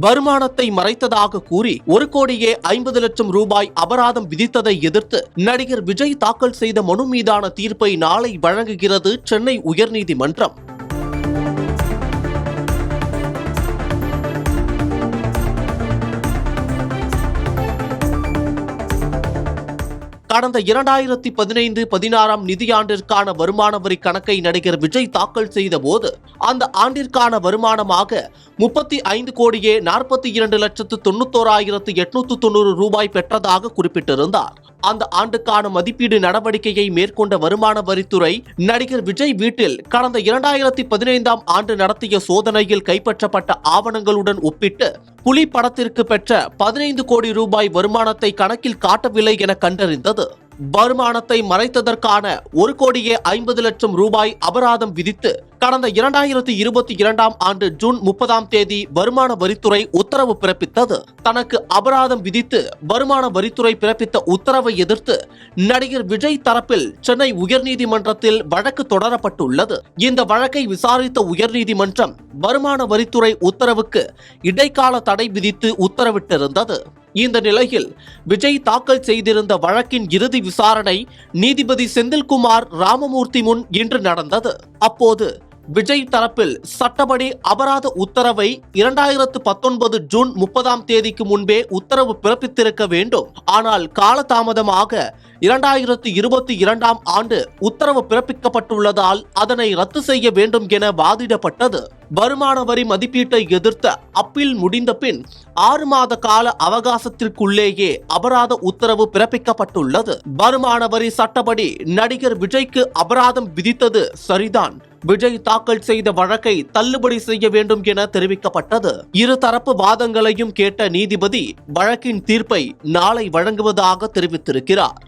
வருமானத்தை மறைத்ததாக கூறி 1,50,00,000 ரூபாய் அபராதம் விதித்ததை எதிர்த்து நடிகர் விஜய் தாக்கல் செய்த மனு மீதான தீர்ப்பை நாளை வழங்குகிறது சென்னை உயர்நீதிமன்றம். கடந்த 2015-16 நிதியாண்டிற்கான வருமான வரி கணக்கை நடிகர் விஜய் தாக்கல் செய்த போது அந்த ஆண்டிற்கான வருமானமாக 35,42,91,890 ரூபாய் பெற்றதாக குறிப்பிட்டிருந்தார். அந்த ஆண்டுக்கான மதிப்பீடு நடவடிக்கையை மேற்கொண்ட வருமான வரித்துறை நடிகர் விஜய் வீட்டில் கடந்த 2015ஆம் ஆண்டு நடத்திய சோதனையில் கைப்பற்றப்பட்ட ஆவணங்களுடன் ஒப்பிட்டு புலி படத்திற்கு பெற்ற 15 கோடி ரூபாய் வருமானத்தை கணக்கில் காட்டவில்லை என கண்டறிந்தது. வருமானத்தை மறைத்ததற்கான 1,50,00,000 ரூபாய் அபராதம் விதித்து கடந்த 2022ஆம் ஆண்டு ஜூன் 30ஆம் தேதி வருமான வரித்துறை உத்தரவு பிறப்பித்தது. தனக்கு அபராதம் விதித்து வருமான வரித்துறை பிறப்பித்த உத்தரவை எதிர்த்து நடிகர் விஜய் தரப்பில் சென்னை உயர்நீதிமன்றத்தில் வழக்கு தொடரப்பட்டுள்ளது. இந்த வழக்கை விசாரித்த உயர்நீதிமன்றம் வருமான வரித்துறை உத்தரவுக்கு இடைக்கால தடை விதித்து உத்தரவிட்டிருந்தது. இந்த நிலையில் விஜய் தாக்கல் செய்திருந்த வழக்கின் இறுதி விசாரணை நீதிபதி செந்தில்குமார் ராமமூர்த்தி முன் இன்று நடந்தது. அப்போது விஜய் தரப்பில் சட்டப்படி அபராத உத்தரவை 2019 ஜூன் 30ஆம் தேதிக்கு முன்பே உத்தரவு பிறப்பித்திருக்க வேண்டும். ஆனால் காலதாமதமாக 2022ஆம் ஆண்டு உத்தரவு பிறப்பிக்கப்பட்டுள்ளதால் அதனை ரத்து செய்ய வேண்டும் என வாதிடப்பட்டது. வருமான வரி மதிப்பீட்டை எதிர்த்த அப்பீல் முடிந்த பின் 6 மாத கால அவகாசத்திற்குள்ளேயே அபராத உத்தரவு பிறப்பிக்கப்பட்டுள்ளது. வருமான வரி சட்டப்படி நடிகர் விஜய்க்கு அபராதம் விதித்தது சரிதான். விஜய் தாக்கல் செய்த வழக்கை தள்ளுபடி செய்ய வேண்டும் என தெரிவிக்கப்பட்டது. இருதரப்பு வாதங்களையும் கேட்ட நீதிபதி வழக்கின் தீர்ப்பை நாளை வழங்குவதாக தெரிவித்திருக்கிறார்.